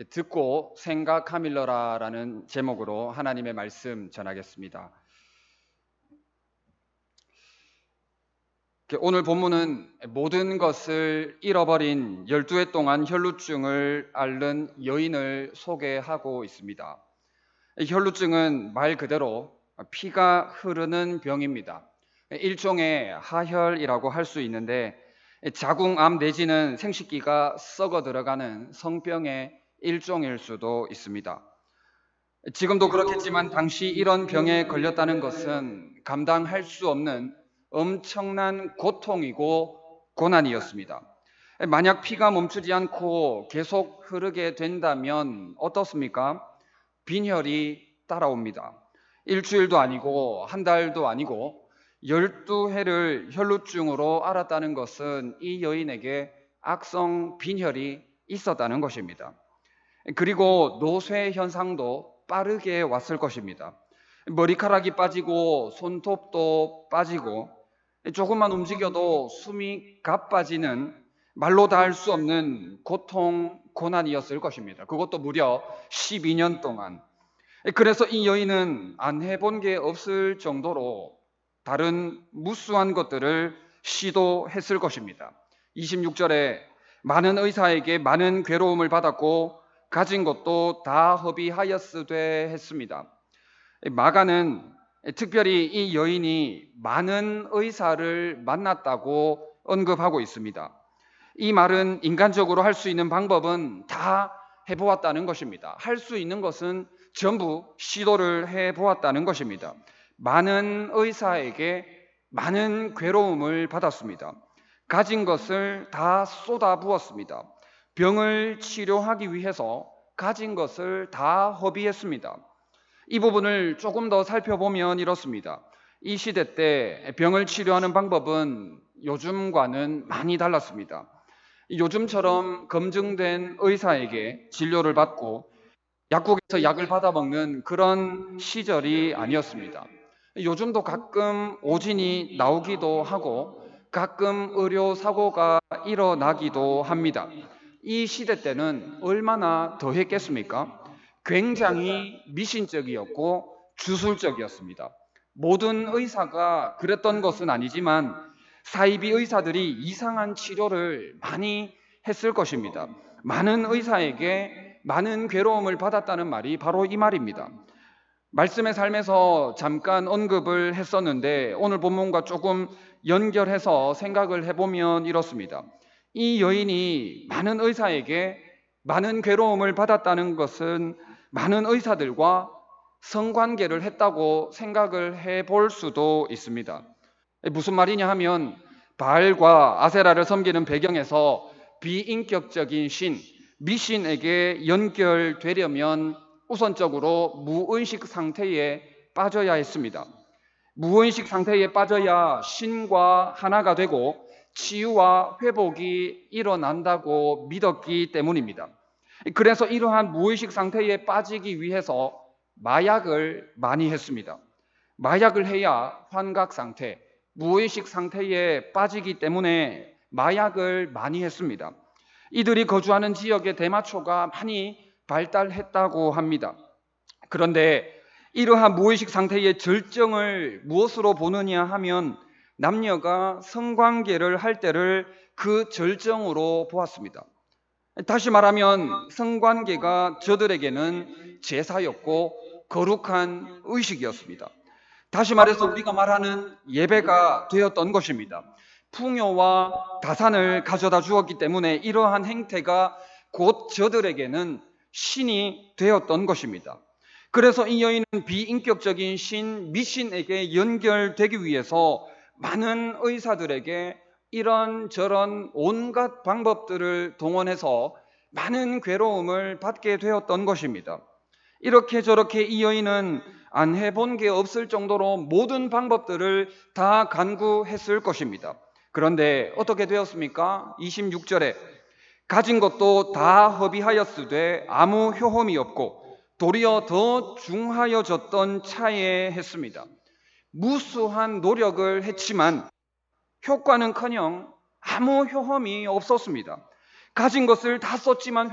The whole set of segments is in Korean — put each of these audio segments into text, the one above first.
듣고 생각하밀러라라는 제목으로 하나님의 말씀 전하겠습니다. 오늘 본문은 모든 것을 잃어버린 12해 동안 혈루증을 앓는 여인을 소개하고 있습니다. 혈루증은 말 그대로 피가 흐르는 병입니다. 일종의 하혈이라고 할 수 있는데 자궁암 내지는 생식기가 썩어 들어가는 성병의 일종일 수도 있습니다. 지금도 그렇겠지만 당시 이런 병에 걸렸다는 것은 감당할 수 없는 엄청난 고통이고 고난이었습니다. 만약 피가 멈추지 않고 계속 흐르게 된다면 어떻습니까? 빈혈이 따라옵니다. 일주일도 아니고 한 달도 아니고 12회를 혈루증으로 앓았다는 것은 이 여인에게 악성 빈혈이 있었다는 것입니다. 그리고 노쇠 현상도 빠르게 왔을 것입니다. 머리카락이 빠지고 손톱도 빠지고 조금만 움직여도 숨이 가빠지는 말로 다 할 수 없는 고통, 고난이었을 것입니다. 그것도 무려 12년 동안. 그래서 이 여인은 안 해본 게 없을 정도로 다른 무수한 것들을 시도했을 것입니다. 26절에 많은 의사에게 많은 괴로움을 받았고 가진 것도 다 허비하였으되 했습니다. 마가는 특별히 이 여인이 많은 의사를 만났다고 언급하고 있습니다. 이 말은 인간적으로 할 수 있는 방법은 다 해보았다는 것입니다. 할 수 있는 것은 전부 시도를 해보았다는 것입니다. 많은 의사에게 많은 괴로움을 받았습니다. 가진 것을 다 쏟아부었습니다. 병을 치료하기 위해서 가진 것을 다 허비했습니다. 이 부분을 조금 더 살펴보면 이렇습니다. 이 시대 때 병을 치료하는 방법은 요즘과는 많이 달랐습니다. 요즘처럼 검증된 의사에게 진료를 받고 약국에서 약을 받아 먹는 그런 시절이 아니었습니다. 요즘도 가끔 오진이 나오기도 하고 가끔 의료 사고가 일어나기도 합니다. 이 시대 때는 얼마나 더했겠습니까? 굉장히 미신적이었고 주술적이었습니다. 모든 의사가 그랬던 것은 아니지만 사이비 의사들이 이상한 치료를 많이 했을 것입니다. 많은 의사에게 많은 괴로움을 받았다는 말이 바로 이 말입니다. 말씀의 삶에서 잠깐 언급을 했었는데 오늘 본문과 조금 연결해서 생각을 해보면 이렇습니다. 이 여인이 많은 의사에게 많은 괴로움을 받았다는 것은 많은 의사들과 성관계를 했다고 생각을 해볼 수도 있습니다. 무슨 말이냐 하면 바알과 아세라를 섬기는 배경에서 비인격적인 신, 미신에게 연결되려면 우선적으로 무의식 상태에 빠져야 했습니다. 무의식 상태에 빠져야 신과 하나가 되고 치유와 회복이 일어난다고 믿었기 때문입니다. 그래서 이러한 무의식 상태에 빠지기 위해서 마약을 많이 했습니다. 마약을 해야 환각 상태, 무의식 상태에 빠지기 때문에 마약을 많이 했습니다. 이들이 거주하는 지역의 대마초가 많이 발달했다고 합니다. 그런데 이러한 무의식 상태의 절정을 무엇으로 보느냐 하면 남녀가 성관계를 할 때를 그 절정으로 보았습니다. 다시 말하면 성관계가 저들에게는 제사였고 거룩한 의식이었습니다. 다시 말해서 우리가 말하는 예배가 되었던 것입니다. 풍요와 다산을 가져다 주었기 때문에 이러한 행태가 곧 저들에게는 신이 되었던 것입니다. 그래서 이 여인은 비인격적인 신, 미신에게 연결되기 위해서 많은 의사들에게 이런저런 온갖 방법들을 동원해서 많은 괴로움을 받게 되었던 것입니다. 이렇게 저렇게 이 여인은 안 해본 게 없을 정도로 모든 방법들을 다 간구했을 것입니다. 그런데 어떻게 되었습니까? 26절에 가진 것도 다 허비하였으되 아무 효험이 없고 도리어 더 중하여졌던 차에 했습니다. 무수한 노력을 했지만 효과는커녕 아무 효험이 없었습니다. 가진 것을 다 썼지만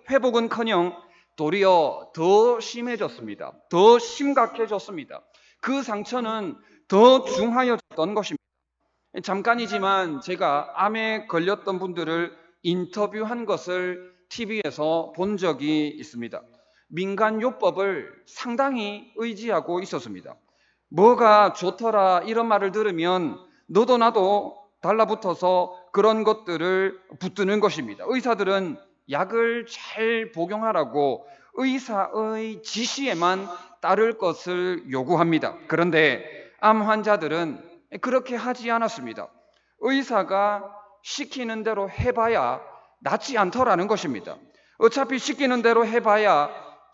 회복은커녕 도리어 더 심해졌습니다. 더 심각해졌습니다. 그 상처는 더 중하여졌던 것입니다. 잠깐이지만 제가 암에 걸렸던 분들을 인터뷰한 것을 TV에서 본 적이 있습니다. 민간요법을 상당히 의지하고 있었습니다. 뭐가 좋더라 이런 말을 들으면 너도 나도 달라붙어서 그런 것들을 붙드는 것입니다. 의사들은 약을 잘 복용하라고 의사의 지시에만 따를 것을 요구합니다. 그런데 암 환자들은 그렇게 하지 않았습니다. 의사가 시키는 대로 해봐야 낫지 않더라는 것입니다. 어차피 시키는 대로 해봐야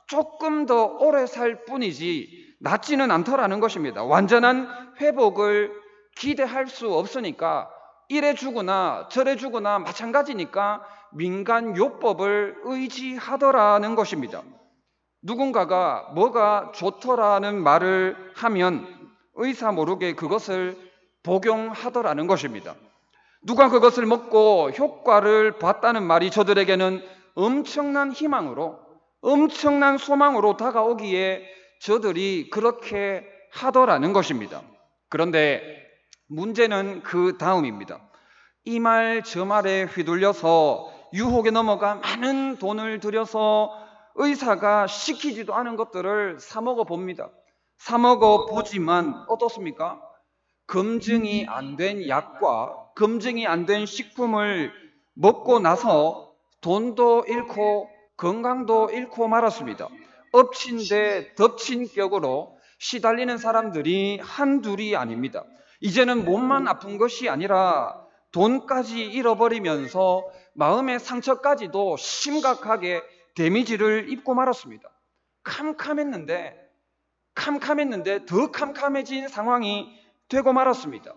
조금 더 오래 살 뿐이지 낫지는 않더라는 것입니다. 완전한 회복을 기대할 수 없으니까 이래 주거나 저래 주거나 마찬가지니까 민간요법을 의지하더라는 것입니다. 누군가가 뭐가 좋더라는 말을 하면 의사 모르게 그것을 복용하더라는 것입니다. 누가 그것을 먹고 효과를 봤다는 말이 저들에게는 엄청난 희망으로, 엄청난 소망으로 다가오기에 저들이 그렇게 하더라는 것입니다. 그런데 문제는 그 다음입니다. 이 말 저 말에 휘둘려서 유혹에 넘어가 많은 돈을 들여서 의사가 시키지도 않은 것들을 사 먹어 봅니다. 사 먹어 보지만 어떻습니까? 검증이 안 된 약과 검증이 안 된 식품을 먹고 나서 돈도 잃고 건강도 잃고 말았습니다. 엎친 데 덮친 격으로 시달리는 사람들이 한둘이 아닙니다. 이제는 몸만 아픈 것이 아니라 돈까지 잃어버리면서 마음의 상처까지도 심각하게 데미지를 입고 말았습니다. 캄캄했는데 더 캄캄해진 상황이 되고 말았습니다.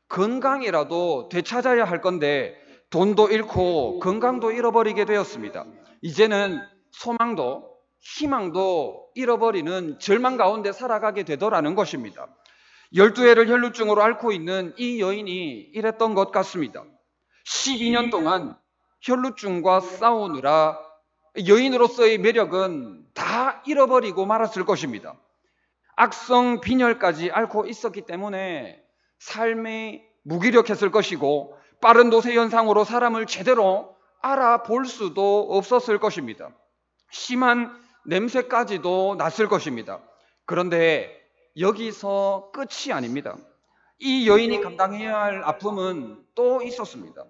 건강이라도 되찾아야 할 건데 돈도 잃고 건강도 잃어버리게 되었습니다. 이제는 소망도 희망도 잃어버리는 절망 가운데 살아가게 되더라는 것입니다. 12회를 혈루증으로 앓고 있는 이 여인이 이랬던 것 같습니다. 12년 동안 혈루증과 싸우느라 여인으로서의 매력은 다 잃어버리고 말았을 것입니다. 악성 빈혈까지 앓고 있었기 때문에 삶이 무기력했을 것이고 빠른 노쇠 현상으로 사람을 제대로 알아볼 수도 없었을 것입니다. 심한 냄새까지도 났을 것입니다. 그런데 여기서 끝이 아닙니다. 이 여인이 감당해야 할 아픔은 또 있었습니다.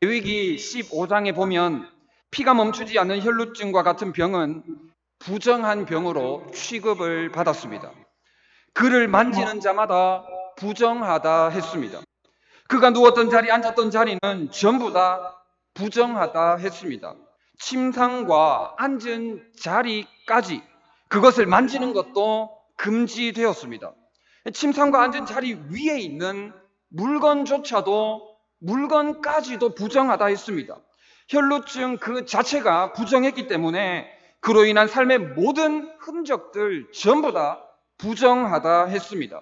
레위기 15장에 보면 피가 멈추지 않는 혈루증과 같은 병은 부정한 병으로 취급을 받았습니다. 그를 만지는 자마다 부정하다 했습니다. 그가 누웠던 자리, 앉았던 자리는 전부 다 부정하다 했습니다. 침상과 앉은 자리까지 그것을 만지는 것도 금지되었습니다. 침상과 앉은 자리 위에 있는 물건까지도 부정하다 했습니다. 혈루증 그 자체가 부정했기 때문에 그로 인한 삶의 모든 흔적들 전부 다 부정하다 했습니다.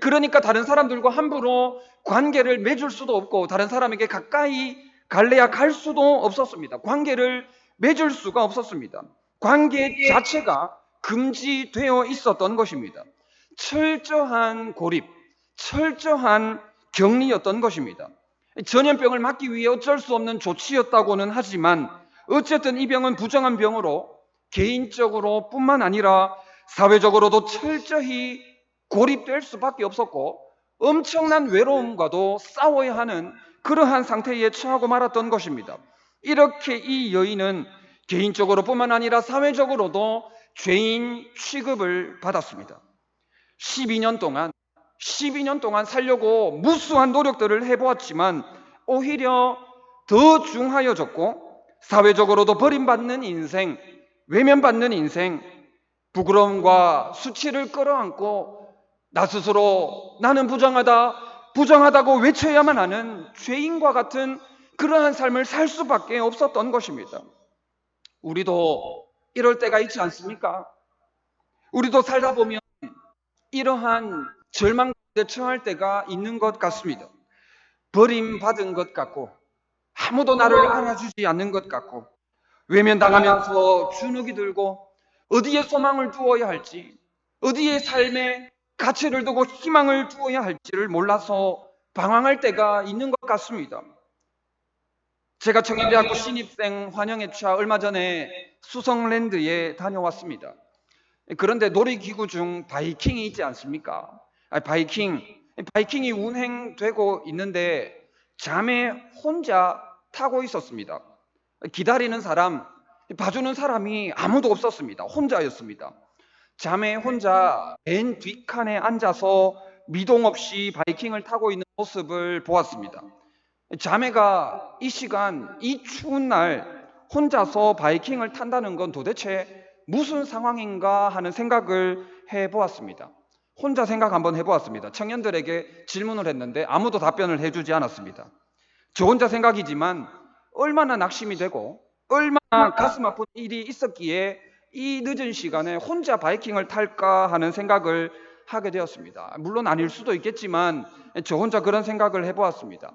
그러니까 다른 사람들과 함부로 관계를 맺을 수도 없고 다른 사람에게 가까이 갈래야 갈 수도 없었습니다. 관계를 맺을 수가 없었습니다. 관계 자체가 금지되어 있었던 것입니다. 철저한 고립, 철저한 격리였던 것입니다. 전염병을 막기 위해 어쩔 수 없는 조치였다고는 하지만 어쨌든 이 병은 부정한 병으로 개인적으로 뿐만 아니라 사회적으로도 철저히 고립될 수밖에 없었고 엄청난 외로움과도 싸워야 하는 그러한 상태에 처하고 말았던 것입니다. 이렇게 이 여인은 개인적으로 뿐만 아니라 사회적으로도 죄인 취급을 받았습니다. 12년 동안 살려고 무수한 노력들을 해보았지만 오히려 더 중하여졌고 사회적으로도 버림받는 인생, 외면받는 인생, 부끄러움과 수치를 끌어안고 나 스스로 나는 부정하다고 외쳐야만 하는 죄인과 같은 그러한 삶을 살 수밖에 없었던 것입니다. 우리도 이럴 때가 있지 않습니까? 우리도 살다 보면 이러한 절망 가운데 처할 때가 있는 것 같습니다. 버림받은 것 같고 아무도 나를 알아주지 않는 것 같고 외면당하면서 주눅이 들고 어디에 소망을 두어야 할지, 어디에 삶의 가치를 두고 희망을 두어야 할지를 몰라서 방황할 때가 있는 것 같습니다. 제가 청양대학교 신입생 환영회차 얼마 전에 수성랜드에 다녀왔습니다. 그런데 놀이기구 중 바이킹이 있지 않습니까? 바이킹이 운행되고 있는데 잠에 혼자 타고 있었습니다. 기다리는 사람, 봐주는 사람이 아무도 없었습니다. 혼자였습니다. 잠에 혼자 맨 뒷칸에 앉아서 미동 없이 바이킹을 타고 있는 모습을 보았습니다. 자매가 이 시간, 이 추운 날 혼자서 바이킹을 탄다는 건 도대체 무슨 상황인가 하는 생각을 해보았습니다. 혼자 생각 한번 해보았습니다. 청년들에게 질문을 했는데 아무도 답변을 해주지 않았습니다. 저 혼자 생각이지만 얼마나 낙심이 되고 얼마나 가슴 아픈 일이 있었기에 이 늦은 시간에 혼자 바이킹을 탈까 하는 생각을 하게 되었습니다. 물론 아닐 수도 있겠지만 저 혼자 그런 생각을 해보았습니다.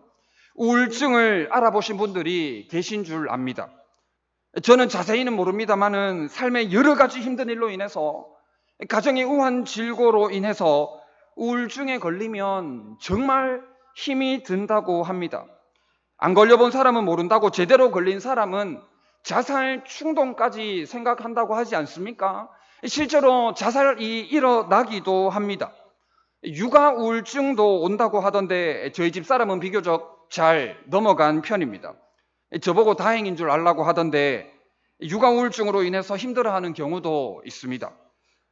우울증을 알아보신 분들이 계신 줄 압니다. 저는 자세히는 모릅니다만은 삶의 여러 가지 힘든 일로 인해서 가정의 우한 질고로 인해서 우울증에 걸리면 정말 힘이 든다고 합니다. 안 걸려본 사람은 모른다고 제대로 걸린 사람은 자살 충동까지 생각한다고 하지 않습니까? 실제로 자살이 일어나기도 합니다. 육아 우울증도 온다고 하던데 저희 집 사람은 비교적 잘 넘어간 편입니다. 저보고 다행인 줄 알라고 하던데 육아 우울증으로 인해서 힘들어하는 경우도 있습니다.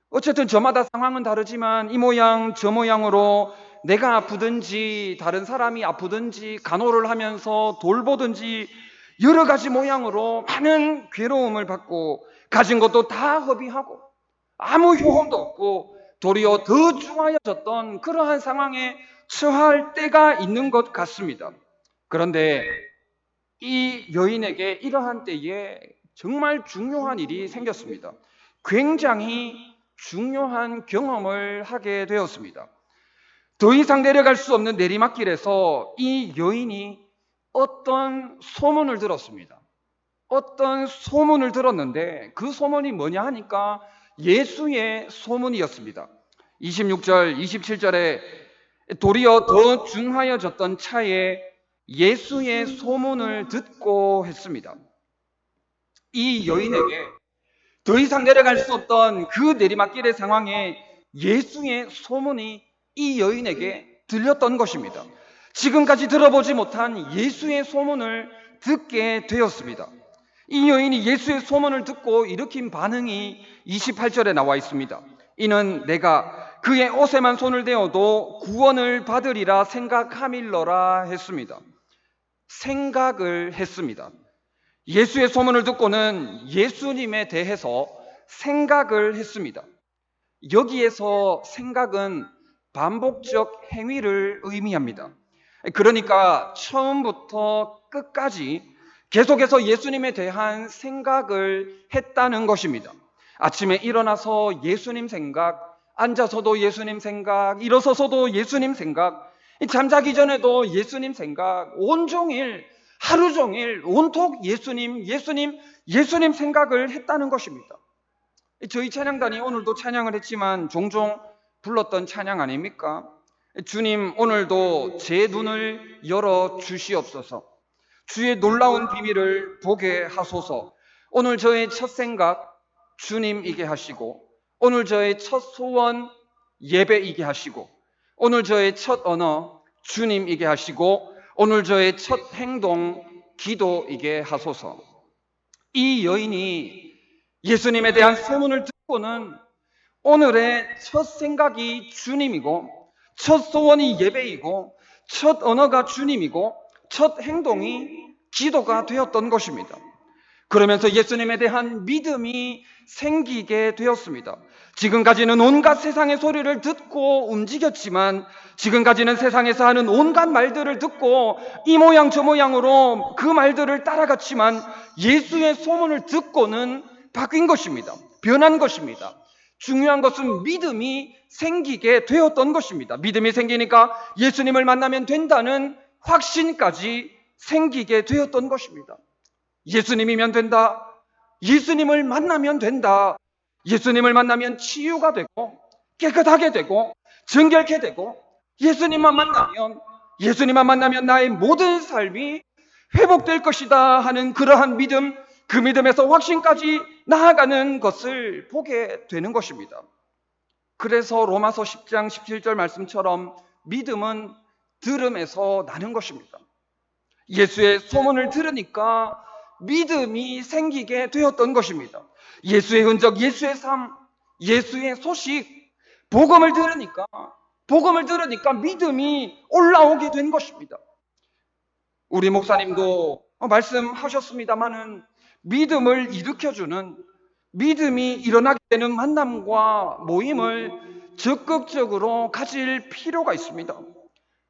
어쨌든 저마다 상황은 다르지만 이 모양 저 모양으로 내가 아프든지 다른 사람이 아프든지 간호를 하면서 돌보든지 여러 가지 모양으로 많은 괴로움을 받고 가진 것도 다 허비하고 아무 효험도 없고 도리어 더 중하여졌던 그러한 상황에 처할 때가 있는 것 같습니다. 그런데 이 여인에게 이러한 때에 정말 중요한 일이 생겼습니다. 굉장히 중요한 경험을 하게 되었습니다. 더 이상 내려갈 수 없는 내리막길에서 이 여인이 어떤 소문을 들었습니다. 어떤 소문을 들었는데 그 소문이 뭐냐 하니까 예수의 소문이었습니다. 26절, 27절에 도리어 더 중하여졌던 차에 예수의 소문을 듣고 했습니다. 이 여인에게 더 이상 내려갈 수 없던 그 내리막길의 상황에 예수의 소문이 이 여인에게 들렸던 것입니다. 지금까지 들어보지 못한 예수의 소문을 듣게 되었습니다. 이 여인이 예수의 소문을 듣고 일으킨 반응이 28절에 나와 있습니다. 이는 내가 그의 옷에만 손을 대어도 구원을 받으리라 생각함일러라 했습니다. 생각을 했습니다. 예수의 소문을 듣고는 예수님에 대해서 생각을 했습니다. 여기에서 생각은 반복적 행위를 의미합니다. 그러니까 처음부터 끝까지 계속해서 예수님에 대한 생각을 했다는 것입니다. 아침에 일어나서 예수님 생각, 앉아서도 예수님 생각, 일어서서도 예수님 생각, 잠자기 전에도 예수님 생각, 온종일 하루 종일 온통 예수님 생각을 했다는 것입니다. 저희 찬양단이 오늘도 찬양을 했지만 종종 불렀던 찬양 아닙니까? 주님 오늘도 제 눈을 열어 주시옵소서. 주의 놀라운 비밀을 보게 하소서. 오늘 저의 첫 생각 주님이게 하시고, 오늘 저의 첫 소원 예배이게 하시고, 오늘 저의 첫 언어 주님이게 하시고, 오늘 저의 첫 행동 기도이게 하소서. 이 여인이 예수님에 대한 소문을 듣고는 오늘의 첫 생각이 주님이고, 첫 소원이 예배이고, 첫 언어가 주님이고, 첫 행동이 기도가 되었던 것입니다. 그러면서 예수님에 대한 믿음이 생기게 되었습니다. 지금까지는 온갖 세상의 소리를 듣고 움직였지만, 지금까지는 세상에서 하는 온갖 말들을 듣고 이 모양 저 모양으로 그 말들을 따라갔지만 예수의 소문을 듣고는 바뀐 것입니다. 변한 것입니다. 중요한 것은 믿음이 생기게 되었던 것입니다. 믿음이 생기니까 예수님을 만나면 된다는 확신까지 생기게 되었던 것입니다. 예수님이면 된다. 예수님을 만나면 된다. 예수님을 만나면 치유가 되고 깨끗하게 되고 정결케 되고 예수님만 만나면 나의 모든 삶이 회복될 것이다 하는 그러한 믿음, 그 믿음에서 확신까지 나아가는 것을 보게 되는 것입니다. 그래서 로마서 10장 17절 말씀처럼 믿음은 들음에서 나는 것입니다. 예수의 소문을 들으니까 믿음이 생기게 되었던 것입니다. 예수의 흔적, 예수의 삶, 예수의 소식, 복음을 들으니까 믿음이 올라오게 된 것입니다. 우리 목사님도 말씀하셨습니다마는 믿음을 일으켜주는, 믿음이 일어나게 되는 만남과 모임을 적극적으로 가질 필요가 있습니다.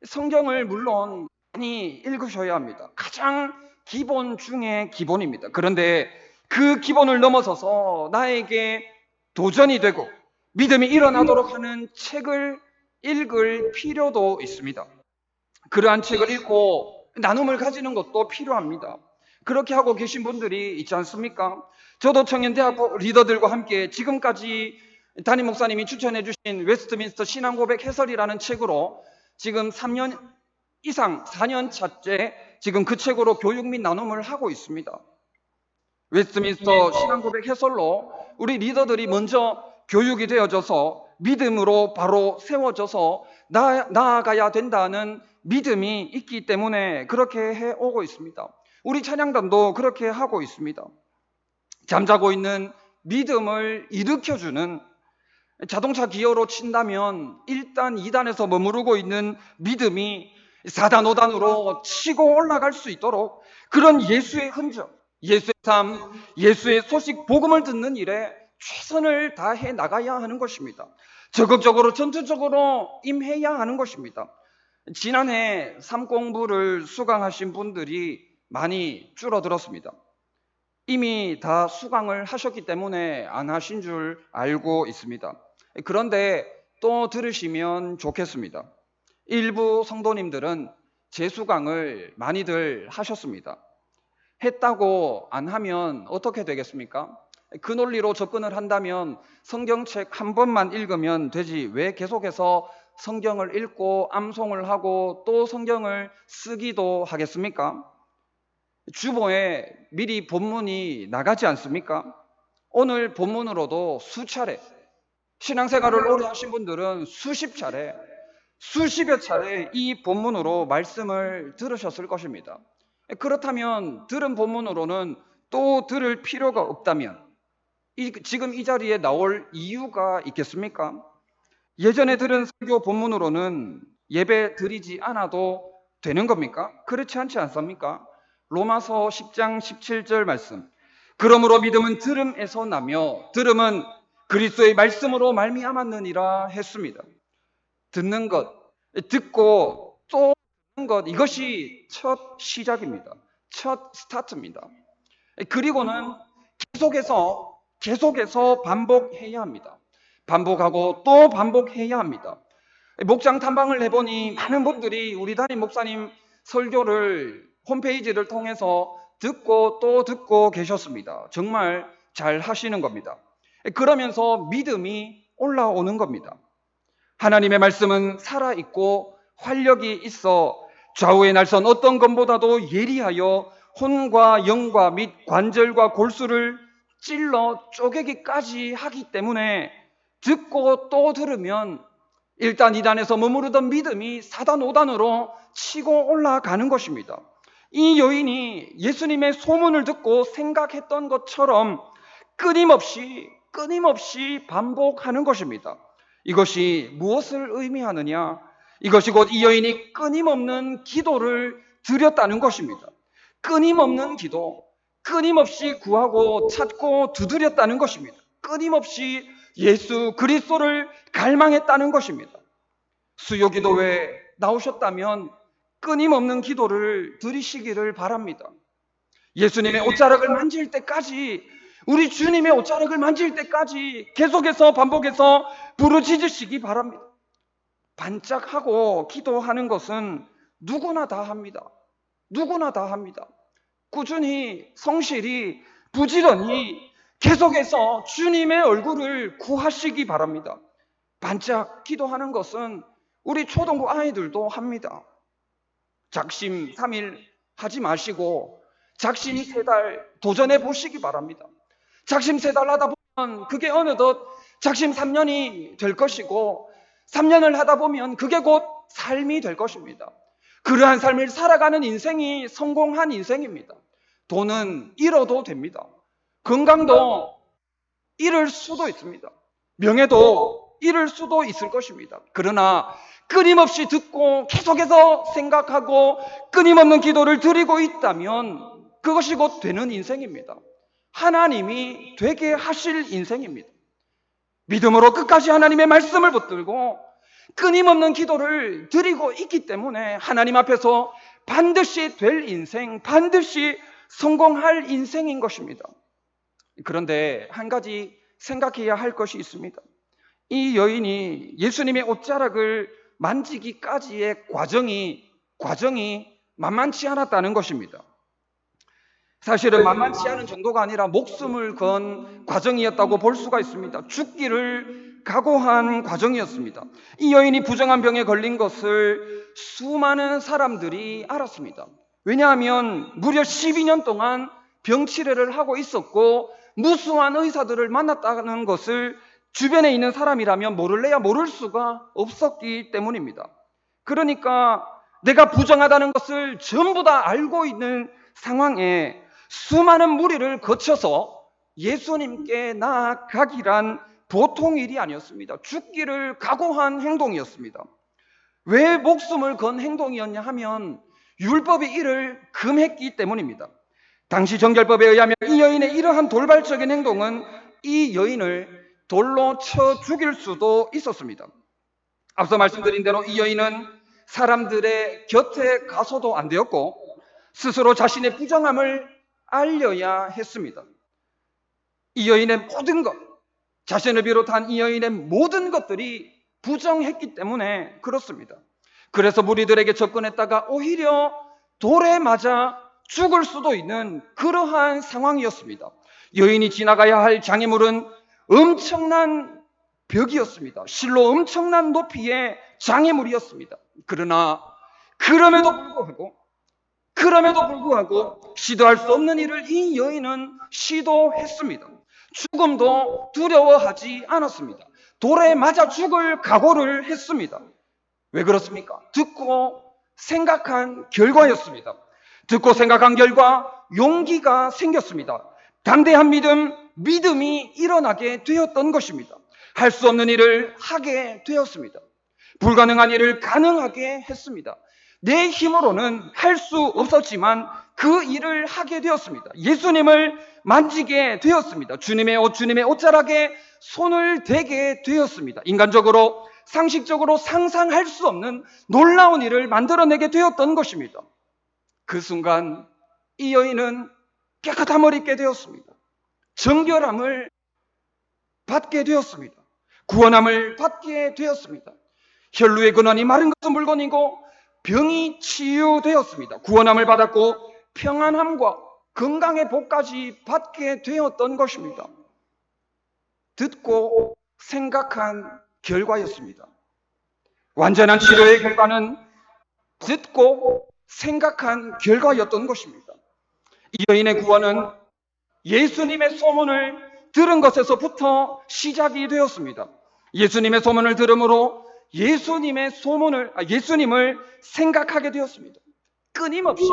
성경을 물론 많이 읽으셔야 합니다. 가장 기본 중에 기본입니다. 그런데 그 기본을 넘어서서 나에게 도전이 되고 믿음이 일어나도록 하는 책을 읽을 필요도 있습니다. 그러한 책을 읽고 나눔을 가지는 것도 필요합니다. 그렇게 하고 계신 분들이 있지 않습니까? 저도 청년대학 리더들과 함께 지금까지 담임 목사님이 추천해 주신 웨스트민스터 신앙고백 해설이라는 책으로 지금 3년 이상 4년 차째 지금 그 책으로 교육 및 나눔을 하고 있습니다. 웨스트민스터 신앙고백 해설로 우리 리더들이 먼저 교육이 되어져서 믿음으로 바로 세워져서 나아가야 된다는 믿음이 있기 때문에 그렇게 해오고 있습니다. 우리 찬양단도 그렇게 하고 있습니다. 잠자고 있는 믿음을 일으켜주는, 자동차 기어로 친다면 1단, 2단에서 머무르고 있는 믿음이 4단, 5단으로 치고 올라갈 수 있도록 그런 예수의 흔적, 예수의 삶, 예수의 소식, 복음을 듣는 일에 최선을 다해 나가야 하는 것입니다. 적극적으로 전투적으로 임해야 하는 것입니다. 지난해 삶 공부를 수강하신 분들이 많이 줄어들었습니다. 이미 다 수강을 하셨기 때문에 안 하신 줄 알고 있습니다. 그런데 또 들으시면 좋겠습니다. 일부 성도님들은 재수강을 많이들 하셨습니다. 했다고 안 하면 어떻게 되겠습니까? 그 논리로 접근을 한다면 성경책 한 번만 읽으면 되지 왜 계속해서 성경을 읽고 암송을 하고 또 성경을 쓰기도 하겠습니까? 주보에 미리 본문이 나가지 않습니까? 오늘 본문으로도 수차례, 신앙생활을 오래 하신 분들은 수십 차례, 수십여 차례 이 본문으로 말씀을 들으셨을 것입니다. 그렇다면 들은 본문으로는 또 들을 필요가 없다면 지금 이 자리에 나올 이유가 있겠습니까? 예전에 들은 설교 본문으로는 예배 드리지 않아도 되는 겁니까? 그렇지 않지 않습니까? 로마서 10장 17절 말씀. 그러므로 믿음은 들음에서 나며 들음은 그리스도의 말씀으로 말미암았느니라 했습니다. 듣는 것, 듣고 또 듣는 것, 이것이 첫 시작입니다. 첫 스타트입니다. 그리고는 계속해서 반복해야 합니다. 반복하고 또 반복해야 합니다. 목장 탐방을 해보니 많은 분들이 우리 담임 목사님 설교를 홈페이지를 통해서 듣고 또 듣고 계셨습니다. 정말 잘 하시는 겁니다. 그러면서 믿음이 올라오는 겁니다. 하나님의 말씀은 살아있고 활력이 있어 좌우의 날선 어떤 것보다도 예리하여 혼과 영과 및 관절과 골수를 찔러 쪼개기까지 하기 때문에 듣고 또 들으면 1단, 2단에서 머무르던 믿음이 4단, 5단으로 치고 올라가는 것입니다. 이 여인이 예수님의 소문을 듣고 생각했던 것처럼 끊임없이 반복하는 것입니다. 이것이 무엇을 의미하느냐? 이것이 곧 이 여인이 끊임없는 기도를 드렸다는 것입니다. 끊임없는 기도, 끊임없이 구하고 찾고 두드렸다는 것입니다. 끊임없이 예수 그리스도를 갈망했다는 것입니다. 수요기도회에 나오셨다면 끊임없는 기도를 드리시기를 바랍니다. 예수님의 옷자락을 만질 때까지, 우리 주님의 옷자락을 만질 때까지 계속해서 반복해서 부르짖으시기 바랍니다. 반짝하고 기도하는 것은 누구나 다 합니다. 누구나 다 합니다. 꾸준히, 성실히, 부지런히 계속해서 주님의 얼굴을 구하시기 바랍니다. 반짝 기도하는 것은 우리 초등부 아이들도 합니다. 작심 3일 하지 마시고 작심 3달 도전해 보시기 바랍니다. 작심 3달 하다 보면 그게 어느덧 작심 3년이 될 것이고 3년을 하다 보면 그게 곧 삶이 될 것입니다. 그러한 삶을 살아가는 인생이 성공한 인생입니다. 돈은 잃어도 됩니다. 건강도 잃을 수도 있습니다. 명예도 잃을 수도 있을 것입니다. 그러나 끊임없이 듣고 계속해서 생각하고 끊임없는 기도를 드리고 있다면 그것이 곧 되는 인생입니다. 하나님이 되게 하실 인생입니다. 믿음으로 끝까지 하나님의 말씀을 붙들고 끊임없는 기도를 드리고 있기 때문에 하나님 앞에서 반드시 될 인생, 반드시 성공할 인생인 것입니다. 그런데 한 가지 생각해야 할 것이 있습니다. 이 여인이 예수님의 옷자락을 만지기까지의 과정이 만만치 않았다는 것입니다. 사실은 만만치 않은 정도가 아니라 목숨을 건 과정이었다고 볼 수가 있습니다. 죽기를 각오한 과정이었습니다. 이 여인이 부정한 병에 걸린 것을 수많은 사람들이 알았습니다. 왜냐하면 무려 12년 동안 병치레를 하고 있었고 무수한 의사들을 만났다는 것을 주변에 있는 사람이라면 모를래야 모를 수가 없었기 때문입니다. 그러니까 내가 부정하다는 것을 전부 다 알고 있는 상황에 수많은 무리를 거쳐서 예수님께 나아가기란 보통 일이 아니었습니다. 죽기를 각오한 행동이었습니다. 왜 목숨을 건 행동이었냐 하면 율법이 이를 금했기 때문입니다. 당시 정결법에 의하면 이 여인의 이러한 돌발적인 행동은 이 여인을 돌로 쳐 죽일 수도 있었습니다. 앞서 말씀드린 대로 이 여인은 사람들의 곁에 가서도 안 되었고 스스로 자신의 부정함을 알려야 했습니다. 이 여인의 모든 것, 자신을 비롯한 이 여인의 모든 것들이 부정했기 때문에 그렇습니다. 그래서 무리들에게 접근했다가 오히려 돌에 맞아 죽을 수도 있는 그러한 상황이었습니다. 여인이 지나가야 할 장애물은 엄청난 벽이었습니다. 실로 엄청난 높이의 장애물이었습니다. 그러나 그럼에도 불구하고 시도할 수 없는 일을 이 여인은 시도했습니다. 죽음도 두려워하지 않았습니다. 돌에 맞아 죽을 각오를 했습니다. 왜 그렇습니까? 듣고 생각한 결과였습니다. 듣고 생각한 결과 용기가 생겼습니다. 담대한 믿음이 일어나게 되었던 것입니다. 할 수 없는 일을 하게 되었습니다. 불가능한 일을 가능하게 했습니다. 내 힘으로는 할 수 없었지만 그 일을 하게 되었습니다. 예수님을 만지게 되었습니다. 주님의 옷자락에 손을 대게 되었습니다. 인간적으로, 상식적으로 상상할 수 없는 놀라운 일을 만들어내게 되었던 것입니다. 그 순간 이 여인은 깨끗함을 입게 되었습니다. 정결함을 받게 되었습니다. 구원함을 받게 되었습니다. 혈루의 근원이 마른 것은 물건이고 병이 치유되었습니다. 구원함을 받았고 평안함과 건강의 복까지 받게 되었던 것입니다. 듣고 생각한 결과였습니다. 완전한 치료의 결과는 듣고 생각한 결과였던 것입니다. 이 여인의 구원은 예수님의 소문을 들은 것에서부터 시작이 되었습니다. 예수님의 소문을 들음으로 예수님을 생각하게 되었습니다. 끊임없이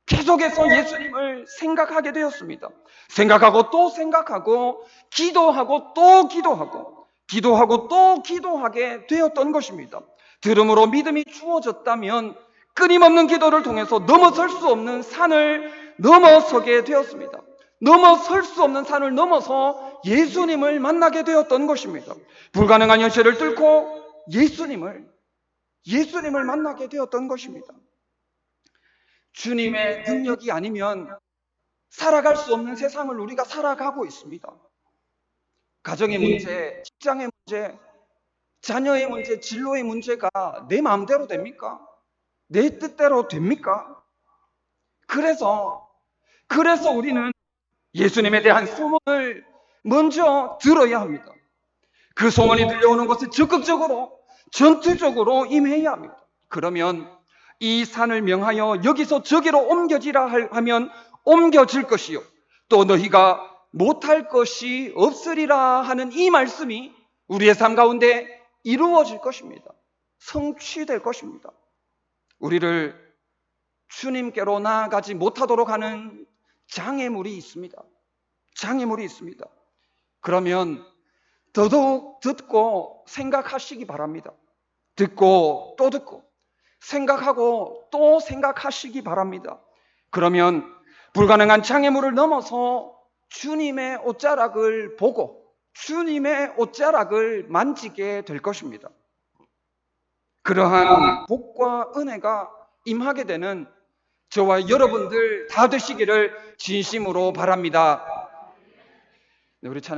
계속해서 예수님을 생각하게 되었습니다. 생각하고 또 생각하고 기도하고 또 기도하고 또 기도하게 되었던 것입니다. 들음으로 믿음이 주어졌다면 끊임없는 기도를 통해서 넘어설 수 없는 산을 넘어서게 되었습니다. 넘어설 수 없는 산을 넘어서 예수님을 만나게 되었던 것입니다. 불가능한 현실을 뚫고 예수님을 만나게 되었던 것입니다. 주님의 능력이 아니면 살아갈 수 없는 세상을 우리가 살아가고 있습니다. 가정의 문제, 직장의 문제, 자녀의 문제, 진로의 문제가 내 마음대로 됩니까? 내 뜻대로 됩니까? 그래서 우리는 예수님에 대한 소문을 먼저 들어야 합니다. 그 소문이 들려오는 곳에 적극적으로 전투적으로 임해야 합니다. 그러면 이 산을 명하여 여기서 저기로 옮겨지라 하면 옮겨질 것이요, 또 너희가 못할 것이 없으리라 하는 이 말씀이 우리의 삶 가운데 이루어질 것입니다. 성취될 것입니다. 우리를 주님께로 나아가지 못하도록 하는 장애물이 있습니다. 장애물이 있습니다. 그러면 더더욱 듣고 생각하시기 바랍니다. 듣고 또 듣고 생각하고 또 생각하시기 바랍니다. 그러면 불가능한 장애물을 넘어서 주님의 옷자락을 보고 주님의 옷자락을 만지게 될 것입니다. 그러한 복과 은혜가 임하게 되는 저와 여러분들 다 되시기를 진심으로 바랍니다. 우리 찬양